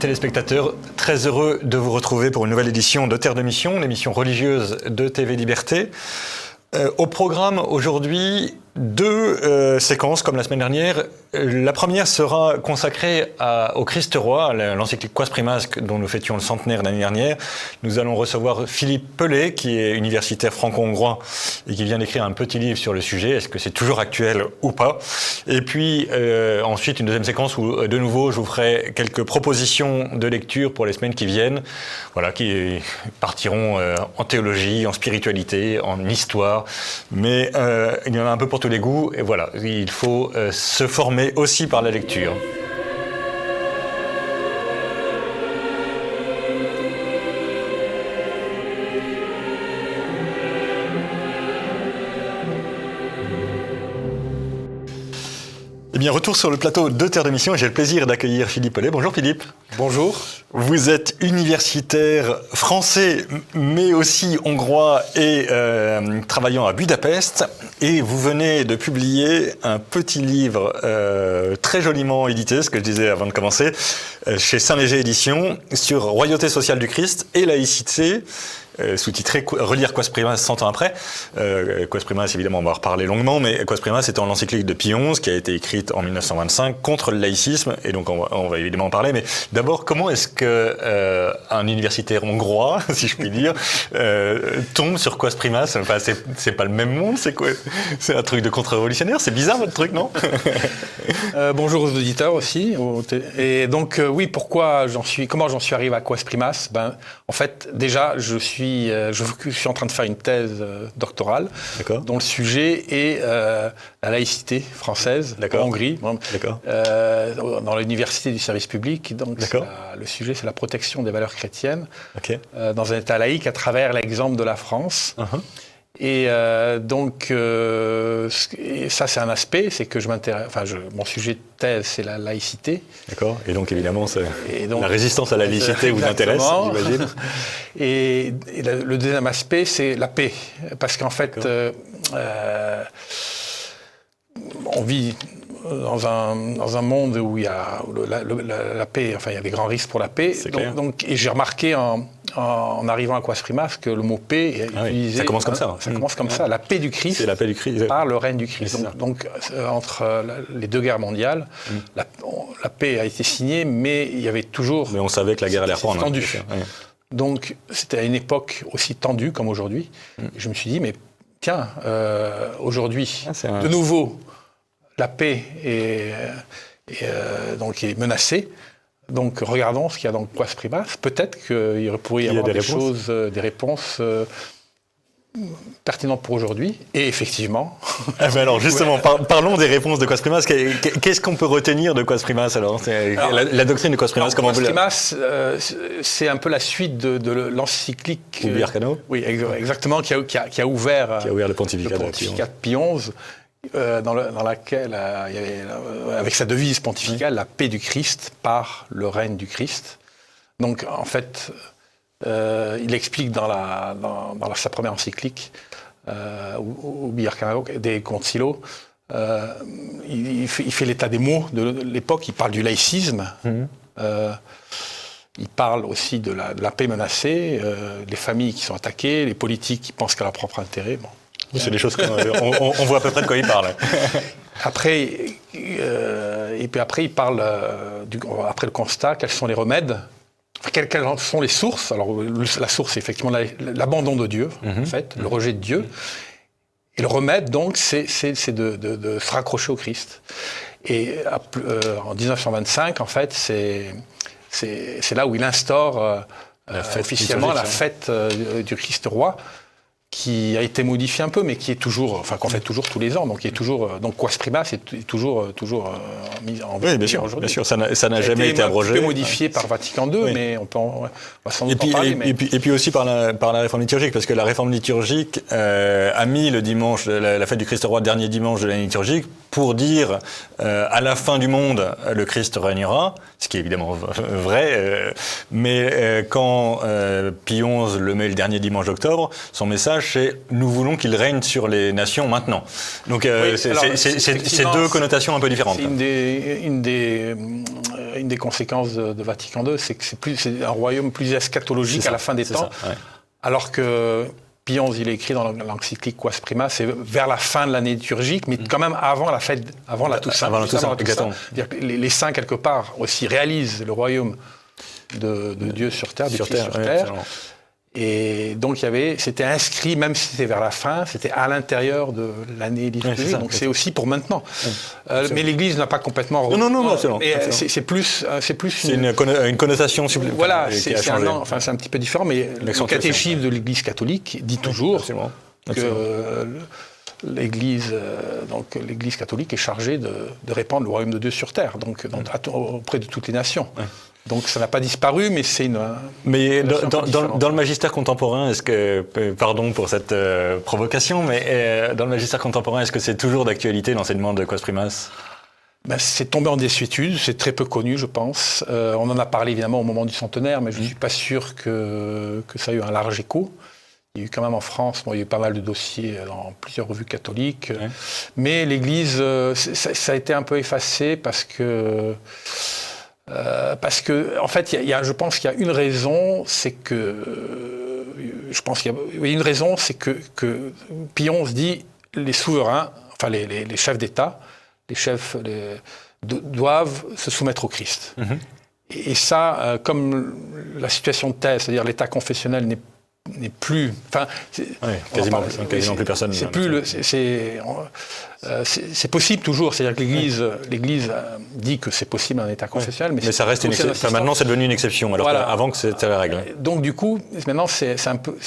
téléspectateurs, très heureux de vous retrouver pour une nouvelle édition de Terre de Mission, l'émission religieuse de TV Liberté. Au programme aujourd'hui, deux séquences comme la semaine dernière. La première sera consacrée au Christ Roi, l'encyclique Quas Primas dont nous fêtions le centenaire l'année dernière. Nous allons recevoir Philippe Pellet, qui est universitaire franco-hongrois et qui vient d'écrire un petit livre sur le sujet. Est-ce que c'est toujours actuel ou pas? Et puis ensuite une deuxième séquence où de nouveau je vous ferai quelques propositions de lecture pour les semaines qui viennent, voilà, qui partiront en théologie, en spiritualité, en histoire, mais il y en a un peu pour tous les goûts, et voilà, il faut se former aussi par la lecture. Eh bien, retour sur le plateau de Terre de Mission et j'ai le plaisir d'accueillir Philippe Pellet. Bonjour Philippe. Bonjour. Vous êtes universitaire français, mais aussi hongrois et travaillant à Budapest. Et vous venez de publier un petit livre très joliment édité, ce que je disais avant de commencer, chez Saint-Léger Éditions, sur Royauté sociale du Christ et laïcité, sous-titré « Relire Quas Primas 100 ans après ». Quas Primas, évidemment, on va en reparler longuement, mais Quas Primas étant l'encyclique de Pie XI, qui a été écrite en 1925 contre le laïcisme, et donc on va évidemment en parler. Mais d'abord, comment est-ce qu'un universitaire hongrois, si je puis dire, tombe sur Quas Primas? Enfin, c'est pas le même monde, c'est quoi? C'est un truc de contre-révolutionnaire? C'est bizarre votre truc, non? Bonjour aux auditeurs aussi. Et donc, oui, comment j'en suis arrivé à Quas Primas? En fait, déjà, je suis en train de faire une thèse doctorale dont le sujet est la laïcité française en Hongrie, dans l'université du service public. Donc le sujet, c'est la protection des valeurs chrétiennes dans un État laïque à travers l'exemple de la France. Et donc, ça c'est un aspect, c'est que mon sujet de thèse, c'est la laïcité. D'accord. Et donc évidemment, la résistance à la laicité vous intéresse, j'imagine. Et le deuxième aspect, c'est la paix, parce qu'en fait, on vit dans un monde où il y a la paix, enfin il y a des grands risques pour la paix. Et j'ai remarqué en arrivant à Quas Primas que le mot paix est utilisé. Ça commence comme ça. Ça commence comme ça. La paix du Christ. C'est la paix du Christ. Par le règne du Christ. Donc entre les deux guerres mondiales, la paix a été signée, mais il y avait toujours. Mais on savait que la guerre allait reprendre. Tendu. Donc c'était à une époque aussi tendue comme aujourd'hui. Et je me suis dit, mais tiens, aujourd'hui, de nouveau, la paix est menacée. Donc, regardons ce qu'il y a dans Quas Primas. Peut-être qu'il pourrait y avoir des réponses pertinentes pour aujourd'hui. Et effectivement... alors, justement, parlons des réponses de Quas Primas. Qu'est-ce qu'on peut retenir de Quas Primas, alors, la doctrine de Quas Primas, comment Quas Primas, c'est un peu la suite de l'encyclique... Ubi Arcano. Oui, exactement, qui a ouvert le pontificat de Pie XI. Dans laquelle il y avait, avec sa devise pontificale, la paix du Christ par le règne du Christ. Donc, en fait, il explique dans sa première encyclique, Ubi Arcano de Concilio, il fait l'état des mots de l'époque. Il parle du laïcisme. Il parle aussi de la paix menacée, les familles qui sont attaquées, les politiques qui pensent qu'à leur propre intérêt. Bon. C'est des choses qu'on voit à peu près de quoi il parle. Après, il parle, après le constat, quels sont les remèdes, quelles sont les sources. Alors, la source, c'est effectivement l'abandon de Dieu, en fait, le rejet de Dieu. Et le remède, donc, c'est de se raccrocher au Christ. Et en 1925, en fait, c'est là où il instaure officiellement la fête du Christ Roi, qui a été modifié un peu, mais qui est toujours, qu'on fait toujours tous les ans, donc qui est toujours, donc Quas Primas est toujours mis en oui, bien sûr, aujourd'hui. Bien sûr, ça n'a jamais été abrogé. Un peu modifié par Vatican II, mais on va sans doute en parler. Et puis aussi par la réforme liturgique, parce que la réforme liturgique a mis le dimanche, la fête du Christ Roi, dernier dimanche de l'année liturgique, pour dire à la fin du monde, le Christ régnera, ce qui est évidemment vrai, mais quand Pie XI le met le dernier dimanche d'octobre, son message message, c'est « nous voulons qu'il règne sur les nations maintenant ». Donc c'est deux connotations un peu différentes. C'est une des conséquences de Vatican II, c'est que c'est un royaume plus eschatologique à la fin des temps, alors que Pie XI, il est écrit dans l'encyclique Quas Primas, c'est vers la fin de l'année liturgique, mais quand même avant la fête, avant la Toussaint. Avant la Toussaint, exactement. Les saints, quelque part, aussi réalisent le royaume de Dieu sur terre, du Christ sur terre. Et donc c'était inscrit, même si c'était vers la fin, c'était à l'intérieur de l'année liturgique. Donc c'est aussi pour maintenant. Mais l'Église n'a pas complètement. Non, c'est plus. C'est une connotation supplémentaire. Voilà, c'est un petit peu différent, mais le catéchisme de l'Église catholique dit toujours que l'Église catholique est chargée de répandre le royaume de Dieu sur terre, donc auprès de toutes les nations. Donc ça n'a pas disparu, mais c'est une... Mais dans le magistère contemporain, est-ce que, pardon pour cette provocation, mais dans le magistère contemporain, est-ce que c'est toujours d'actualité l'enseignement de Quas Primas ? C'est tombé en désuétude, c'est très peu connu, je pense. On en a parlé évidemment au moment du centenaire, mais je ne suis pas sûr que ça a eu un large écho. Il y a eu quand même en France, il y a eu pas mal de dossiers dans plusieurs revues catholiques. Mais l'Église, ça a été un peu effacé parce que en fait, je pense qu'il y a une raison, c'est que Pie XI dit les souverains, enfin les chefs d'État, doivent se soumettre au Christ. Et ça, comme la situation de thèse, c'est-à-dire l'État confessionnel n'est plus, quasiment plus personne. C'est possible toujours, c'est-à-dire que l'Église dit que c'est possible un État confessionnel, mais ça reste une exception. Maintenant, c'est devenu une exception, alors qu'avant que c'était la règle. Donc du coup, maintenant, c'est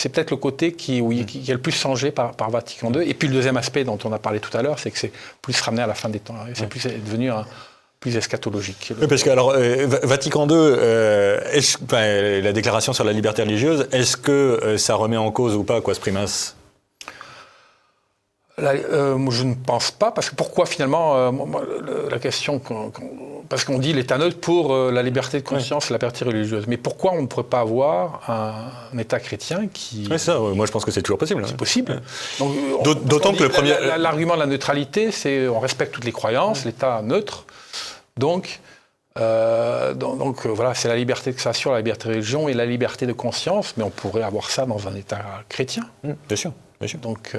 peut-être le côté qui a le plus changé par Vatican II. Et puis le deuxième aspect dont on a parlé tout à l'heure, c'est que c'est plus ramené à la fin des temps. C'est devenu plus eschatologique. Oui, parce que alors Vatican II, la déclaration sur la liberté religieuse, est-ce que ça remet en cause ou pas Quas Primas ? Je ne pense pas, parce que pourquoi finalement la question, parce qu'on dit l'État neutre pour la liberté de conscience, la liberté religieuse, mais pourquoi on ne pourrait pas avoir un État chrétien qui... Oui, ça, moi je pense que c'est toujours possible. C'est possible. D'autant que le premier... L'argument de la neutralité, c'est on respecte toutes les croyances, l'État neutre, donc voilà, c'est la liberté de création, la liberté de religion et la liberté de conscience, mais on pourrait avoir ça dans un État chrétien. Bien sûr. Donc...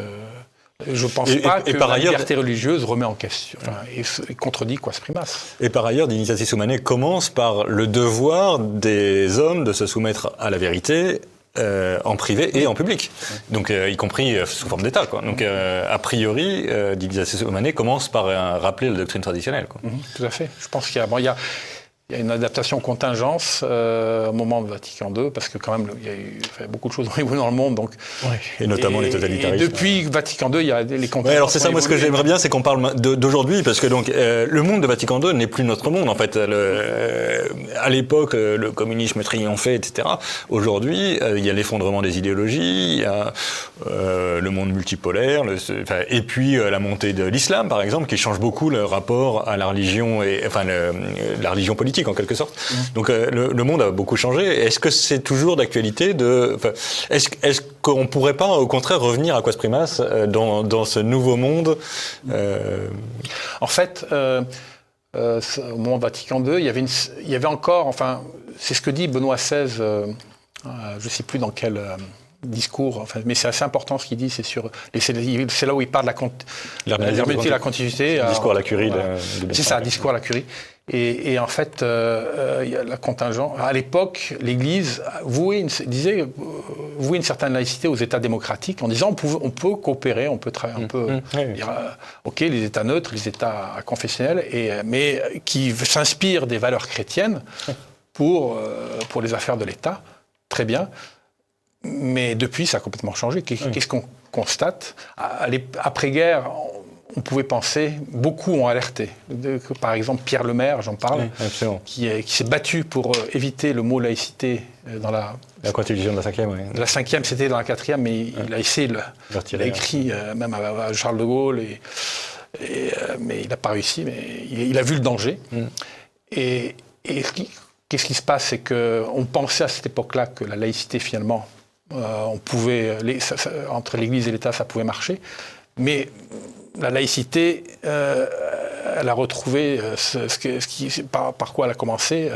je ne pense pas que la liberté religieuse remet en question et contredit Quas Primas. Et par ailleurs, Dignitatis Humanae commence par le devoir des hommes de se soumettre à la vérité en privé et en public, donc y compris sous forme d'État. Donc a priori, Dignitatis Humanae commence par rappeler la doctrine traditionnelle. Tout à fait. Je pense qu'il y a une adaptation contingence au moment de Vatican II, parce que quand même, il y a eu beaucoup de choses ont évolué dans le monde. Et notamment les totalitarismes. Et depuis Vatican II, il y a les contingences. Alors c'est ça, moi ce que j'aimerais bien, c'est qu'on parle d'aujourd'hui, parce que donc le monde de Vatican II n'est plus notre monde, en fait. À l'époque, le communisme triomphait, etc. Aujourd'hui, il y a l'effondrement des idéologies, il y a le monde multipolaire, et puis la montée de l'islam, par exemple, qui change beaucoup le rapport à la religion, la religion politique, en quelque sorte. Donc le monde a beaucoup changé. Est-ce que c'est toujours d'actualité est-ce qu'on ne pourrait pas, au contraire, revenir à Quas Primas dans ce nouveau monde En fait, au moment de Vatican II, il y avait encore, c'est ce que dit Benoît XVI, je ne sais plus dans quel discours, mais c'est assez important ce qu'il dit, c'est là où il parle de l'herméneutique et la continuité. Discours à la Curie. C'est ça, discours à la Curie. Et en fait, il y a la contingence. À l'époque, l'Église vouait une certaine laïcité aux États démocratiques en disant on peut coopérer, on peut dire ok, les États neutres, les États confessionnels, mais qui s'inspirent des valeurs chrétiennes pour les affaires de l'État. Très bien. Mais depuis, ça a complètement changé. Qu'est-ce qu'on constate ? Après-guerre, on pouvait penser, beaucoup ont alerté. Par exemple, Pierre Lemaire, j'en parle, qui s'est battu pour éviter le mot laïcité dans la Constitution de la 5e. Oui. De la 5e, c'était dans la 4e, mais il a essayé il a écrit même à Charles de Gaulle, mais il n'a pas réussi, mais il a vu le danger. Et qu'est-ce qui se passe ? C'est qu'on pensait à cette époque-là que la laïcité, finalement, Entre l'Église et l'État, ça pouvait marcher. Mais la laïcité, elle a retrouvé par quoi elle a commencé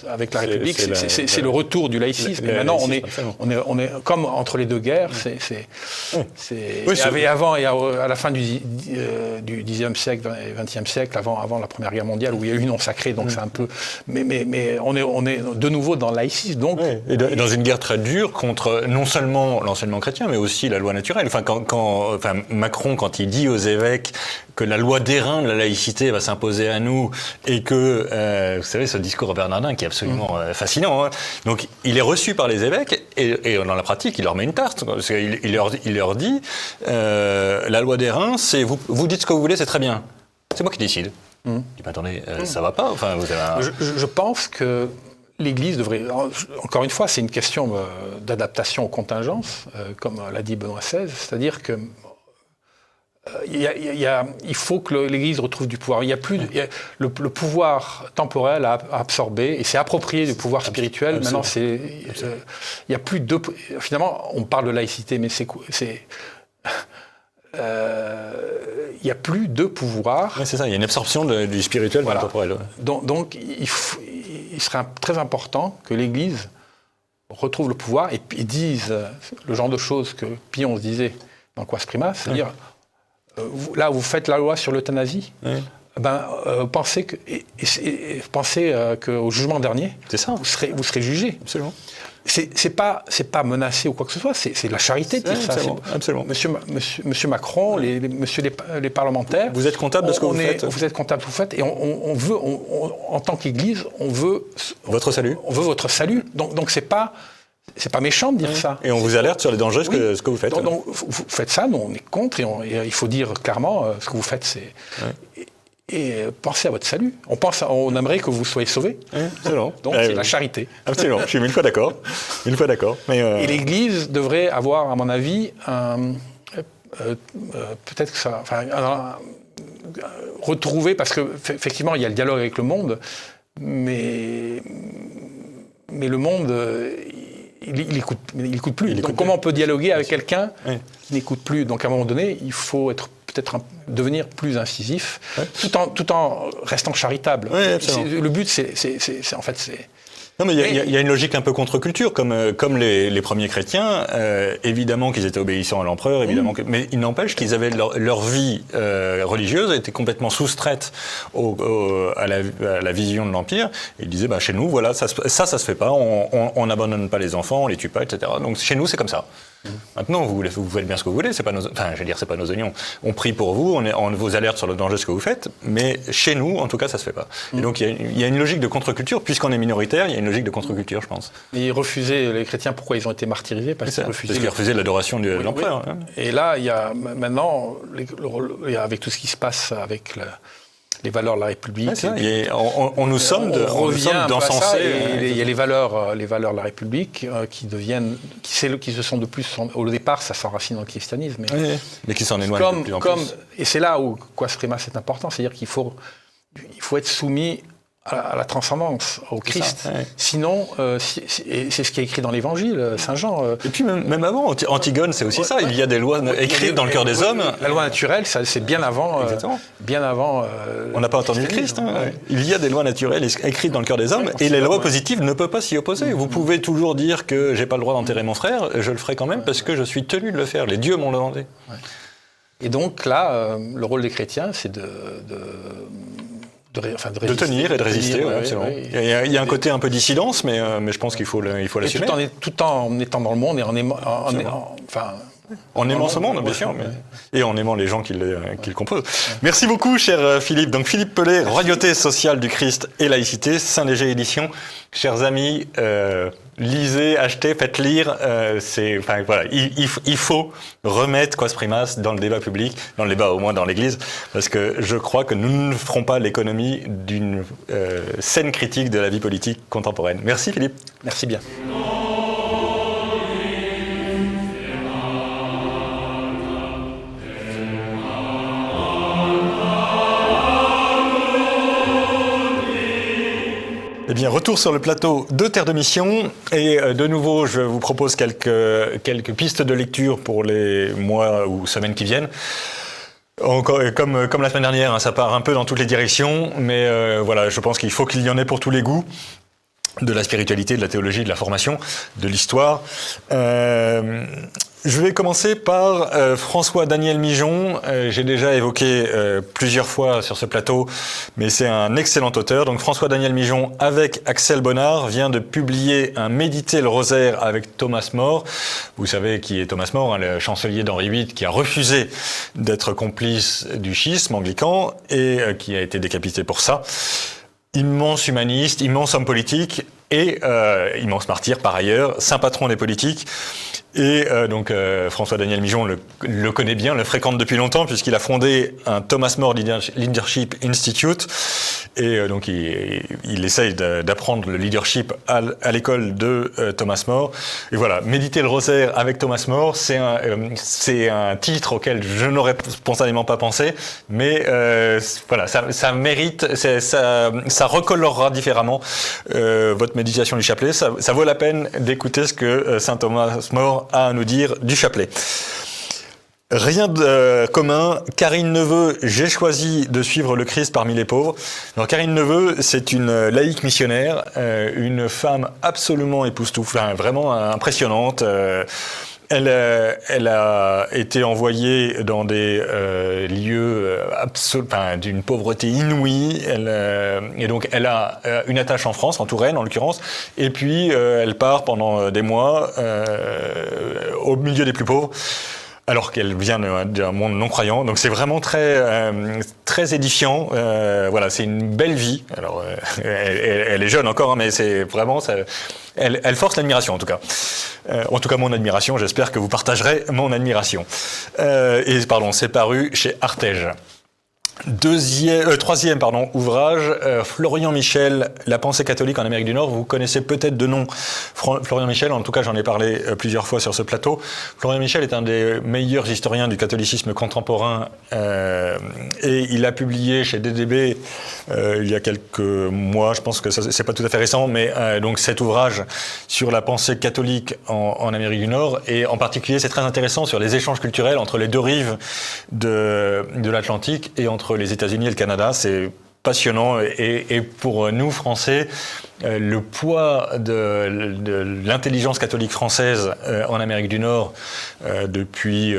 avec la République. C'est le retour du laïcisme. Et maintenant, on est comme entre les deux guerres. Avant et à la fin du Xe siècle et XXe siècle, avant la Première Guerre mondiale, où il y a eu une non sacrée, donc c'est un peu. Mais on est de nouveau dans le laïcisme. Donc, et dans une guerre très dure contre non seulement l'enseignement chrétien, mais aussi la loi naturelle. Macron, quand il dit aux évêques que la loi d'airain de la laïcité va s'imposer à nous et que, vous savez, ce discours bernardin qui est absolument fascinant. Hein. Donc, il est reçu par les évêques et dans la pratique, il leur met une tarte. Parce qu'il leur dit la loi d'airain, c'est vous dites ce que vous voulez, c'est très bien. C'est moi qui décide. Il dit, attendez, ça va pas. Enfin, vous avez je pense que l'Église devrait... Encore une fois, c'est une question d'adaptation aux contingences, comme l'a dit Benoît XVI. C'est-à-dire que il faut que l'Église retrouve du pouvoir. Le pouvoir temporel a absorbé et s'est approprié du pouvoir spirituel. Absolument. Maintenant, il y a plus de... Finalement, on parle de laïcité, mais il n'y a plus de pouvoir. Oui, c'est ça, il y a une absorption du spirituel dans le temporel. Donc il serait très important que l'Église retrouve le pouvoir et dise le genre de choses que Pion se disait dans Quas Primas, c'est-à-dire... Là, vous faites la loi sur l'euthanasie. Oui. Pensez qu'au jugement dernier, vous serez jugé. Absolument. C'est pas menacé ou quoi que ce soit. C'est la charité de dire ça. Absolument. Monsieur Macron, les parlementaires. Vous êtes comptable de ce que vous faites. Vous êtes comptable de ce que vous faites, et on veut, en tant qu'Église, on veut votre salut. On veut votre salut. Donc c'est pas méchant de dire ça. Et on vous alerte sur les dangers ce que vous faites. Donc vous faites ça, nous on est contre, et il faut dire clairement ce que vous faites, c'est... Et pensez à votre salut. On aimerait que vous soyez sauvés. Donc c'est la charité. Absolument, je suis mille fois d'accord. Et l'Église devrait avoir, à mon avis, peut-être que ça... retrouver, parce qu'effectivement il y a le dialogue avec le monde, mais le monde... Il n'écoute plus. Donc comment on peut dialoguer avec quelqu'un qui n'écoute plus? Donc à un moment donné, il faut devenir plus incisif, tout en restant charitable. Le but, c'est Non, mais il y a une logique un peu contre-culture, comme les premiers chrétiens. Évidemment qu'ils étaient obéissants à l'empereur, mais il n'empêche qu'ils avaient leur vie religieuse était complètement soustraite à la vision de l'Empire. Ils disaient, chez nous, voilà, ça se fait pas, on n'abandonne pas les enfants, on les tue pas, etc. Donc chez nous, c'est comme ça. Maintenant, vous faites bien ce que vous voulez, c'est pas nos oignons. On prie pour vous, on vous alerte sur le danger de ce que vous faites, mais chez nous, en tout cas, ça se fait pas. Et donc, il y a une logique de contre-culture, puisqu'on est minoritaire, il y a une logique de contre-culture, je pense. Et ils refusaient, les chrétiens, pourquoi ils ont été martyrisés? Parce qu'ils refusaient l'adoration de l'empereur. Oui. Et là, il y a maintenant, avec tout ce qui se passe avec les valeurs de la République. On nous somme d'encenser. Il y a les valeurs de la République qui se sont de plus... Au départ, ça s'enracine dans le christianisme. Mais qui s'en éloignent de plus en plus. Et c'est là où Quas Primas est important, c'est-à-dire qu'il faut être soumis à la transcendance, au Christ. Sinon, et c'est ce qui est écrit dans l'Évangile, Saint Jean. Et puis même avant, Antigone, c'est aussi ça. Il y a des lois écrites dans le cœur des hommes. La loi naturelle, c'est bien avant. Bien avant. On n'a pas entendu le Christ. Il y a des lois naturelles écrites dans le cœur des hommes, et les lois positives ne peuvent pas s'y opposer. Vous pouvez toujours dire que j'ai pas le droit d'enterrer mon frère, je le ferai quand même parce que je suis tenu de le faire. Les dieux m'ont demandé. Et donc là, le rôle des chrétiens, c'est de tenir et de résister, absolument. Il y a un côté un peu dissidence, mais je pense qu'il faut l'assumer. Tout en étant dans le monde et en aimant ce monde, bien sûr, et en aimant les gens qui le composent. Merci beaucoup, cher Philippe. Donc Philippe Pellet, Royauté sociale du Christ et laïcité, Saint-Léger Éditions. Chers amis, lisez, achetez, faites lire. Il faut remettre Quas Primas dans le débat public, dans le débat au moins dans l'Église, parce que je crois que nous ne ferons pas l'économie d'une saine critique de la vie politique contemporaine. Merci Philippe. Merci bien. Eh bien, retour retour sur le plateau de Terre de Mission et de nouveau je vous propose quelques pistes de lecture pour les mois ou semaines qui viennent. Encore, comme la semaine dernière, hein, ça part un peu dans toutes les directions, mais voilà, je pense qu'il faut qu'il y en ait pour tous les goûts, de la spiritualité, de la théologie, de la formation, de l'histoire. Je vais commencer par François-Daniel Mijon. J'ai déjà évoqué plusieurs fois sur ce plateau, mais c'est un excellent auteur. Donc François-Daniel Mijon, avec Axel Bonnard, vient de publier un Méditer le rosaire avec Thomas More. Vous savez qui est Thomas More, hein, le chancelier d'Henri VIII, qui a refusé d'être complice du schisme anglican et qui a été décapité pour ça. Immense humaniste, immense homme politique et immense martyr par ailleurs, saint patron des politiques. Et donc François-Daniel Mijon le connaît bien, le fréquente depuis longtemps puisqu'il a fondé un Thomas More Leadership Institute et donc il essaye d'apprendre le leadership à l'école de Thomas More. Et voilà, Méditer le rosaire avec Thomas More, c'est un titre auquel je n'aurais spontanément pas pensé, mais voilà, ça mérite, ça recolorera différemment votre méditation du chapelet. Ça vaut la peine d'écouter ce que saint Thomas More a à nous dire du chapelet. Rien de commun. Karine Neveu, j'ai choisi de suivre le Christ parmi les pauvres. Alors Karine Neveu, c'est une laïque missionnaire, une femme absolument époustouflante, vraiment impressionnante. Elle a été envoyée dans des lieux d'une pauvreté inouïe. Et donc elle a une attache en France, en Touraine en l'occurrence. Et puis elle part pendant des mois au milieu des plus pauvres, alors qu'elle vient d'un monde non croyant. Donc c'est vraiment très édifiant. Voilà, c'est une belle vie. Alors elle est jeune encore, hein, mais c'est vraiment ça. Elle force l'admiration en tout cas. En tout cas mon admiration. J'espère que vous partagerez mon admiration. C'est paru chez Artege. Troisième ouvrage, Florian Michel, La pensée catholique en Amérique du Nord. Vous connaissez peut-être de nom Florian Michel, en tout cas j'en ai parlé plusieurs fois sur ce plateau. Florian Michel est un des meilleurs historiens du catholicisme contemporain et il a publié chez DDB il y a quelques mois, je pense que c'est pas tout à fait récent, mais donc cet ouvrage sur la pensée catholique en Amérique du Nord, et en particulier c'est très intéressant sur les échanges culturels entre les deux rives de l'Atlantique et entre les États-Unis et le Canada. C'est passionnant et pour nous Français, le poids de l'intelligence catholique française en Amérique du Nord depuis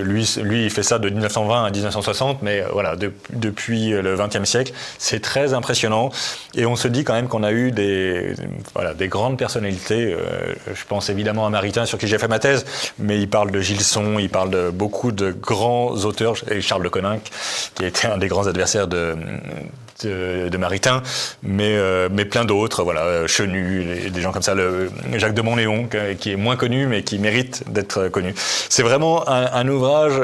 lui il fait ça de 1920 à 1960, mais voilà depuis le XXe siècle, c'est très impressionnant et on se dit quand même qu'on a eu des grandes personnalités. Je pense évidemment à Maritain sur qui j'ai fait ma thèse, mais il parle de Gilson, il parle de beaucoup de grands auteurs, et Charles de Coninck qui a été un des grands adversaires de Maritain, mais plein d'autres, voilà, Chenu, des gens comme ça, Jacques de Montléon, qui est moins connu, mais qui mérite d'être connu. C'est vraiment un ouvrage,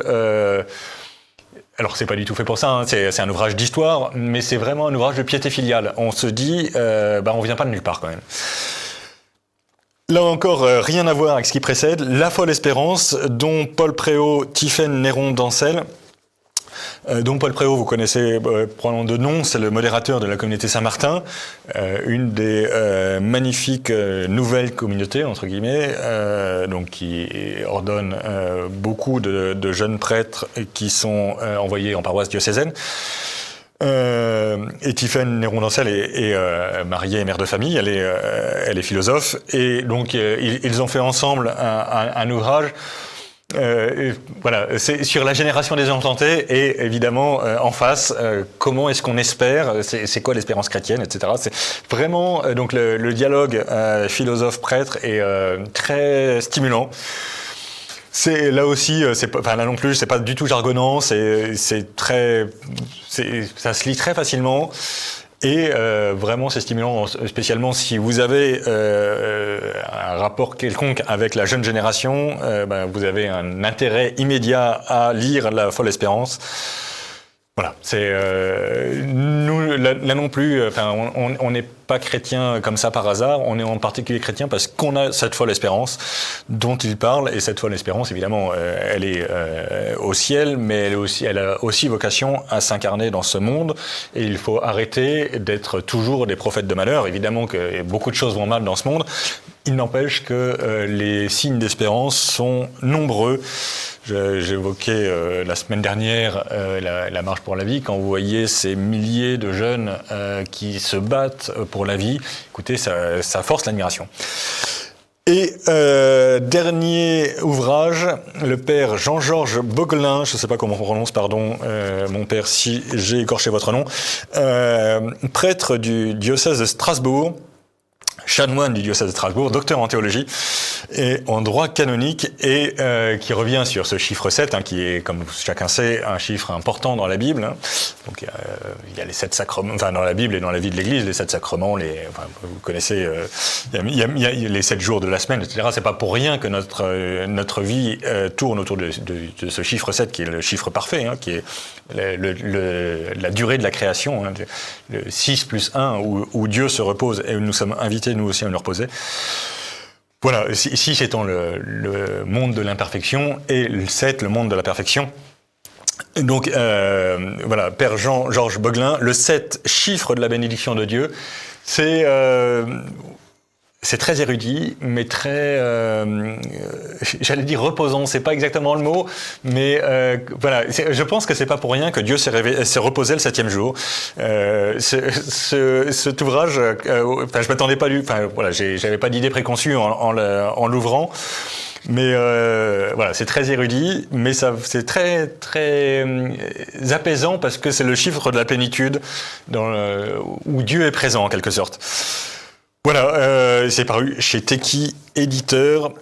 alors c'est pas du tout fait pour ça, hein, c'est un ouvrage d'histoire, mais c'est vraiment un ouvrage de piété filiale. On se dit, on vient pas de nulle part quand même. Là encore, rien à voir avec ce qui précède, La folle espérance, dont Paul Préau, Tiphaine Néron d'Ancel. Donc Paul Préau, vous connaissez probablement de nom, c'est le modérateur de la communauté Saint-Martin, une des magnifiques nouvelles communautés, entre guillemets, donc qui ordonne beaucoup de jeunes prêtres qui sont envoyés en paroisse diocésaine. Et Tiphaine Néron d'Ancel est mariée et mère de famille, elle est philosophe, et donc ils ont fait ensemble un ouvrage. Voilà, c'est sur la génération des enchantés et évidemment en face, comment est-ce qu'on espère, c'est quoi l'espérance chrétienne, etc. C'est vraiment donc le dialogue philosophe-prêtre est très stimulant. C'est là aussi, là non plus, c'est pas du tout jargonnant, ça se lit très facilement. Et vraiment, c'est stimulant, spécialement si vous avez un rapport quelconque avec la jeune génération, vous avez un intérêt immédiat à lire La folle espérance. Voilà, c'est nous là non plus. Enfin, on n'est pas chrétien comme ça par hasard. On est en particulier chrétien parce qu'on a cette folle espérance dont il parle. Et cette folle espérance, évidemment, elle est au ciel, mais elle a aussi vocation à s'incarner dans ce monde. Et il faut arrêter d'être toujours des prophètes de malheur. Évidemment que beaucoup de choses vont mal dans ce monde. Il n'empêche que les signes d'espérance sont nombreux. J'évoquais la semaine dernière la marche pour la vie. Quand vous voyez ces milliers de jeunes qui se battent pour la vie, écoutez, ça force l'admiration. Et dernier ouvrage, le père Jean-Georges Boglin, je ne sais pas comment on prononce, pardon, mon père, si j'ai écorché votre nom, prêtre du diocèse de Strasbourg, chanoine du diocèse de Strasbourg, docteur en théologie et en droit canonique, et qui revient sur ce chiffre 7, qui est, comme chacun sait, un chiffre important dans la Bible. Donc il y a les 7 sacrements, enfin dans la Bible et dans la vie de l'Église, les 7 sacrements, vous connaissez, il y a les 7 jours de la semaine, etc. C'est pas pour rien que notre vie tourne autour de ce chiffre 7, qui est le chiffre parfait, qui est la durée de la création, le 6 plus 1, où Dieu se repose, et nous sommes invités nous aussi à nous reposer. Voilà, 6 étant le monde de l'imperfection et le 7 le monde de la perfection. Donc voilà, Père Jean-Georges Boglin, le 7, chiffre de la bénédiction de Dieu, c'est très érudit, mais très, j'allais dire reposant, c'est pas exactement le mot, mais voilà, je pense que c'est pas pour rien que Dieu s'est reposé le 7e jour. Cet ouvrage, je m'attendais pas voilà, j'avais pas d'idée préconçue en l'ouvrant. Mais voilà, c'est très érudit, mais c'est très très apaisant parce que c'est le chiffre de la plénitude où Dieu est présent en quelque sorte. Voilà, c'est paru chez Teki Éditeur.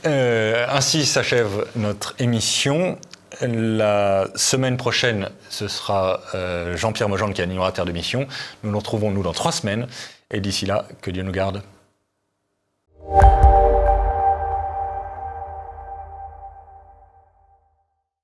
Ainsi s'achève notre émission. La semaine prochaine, ce sera Jean-Pierre Mogendre qui animera Terre de Mission. Nous nous retrouvons dans 3 semaines. Et d'ici là, que Dieu nous garde.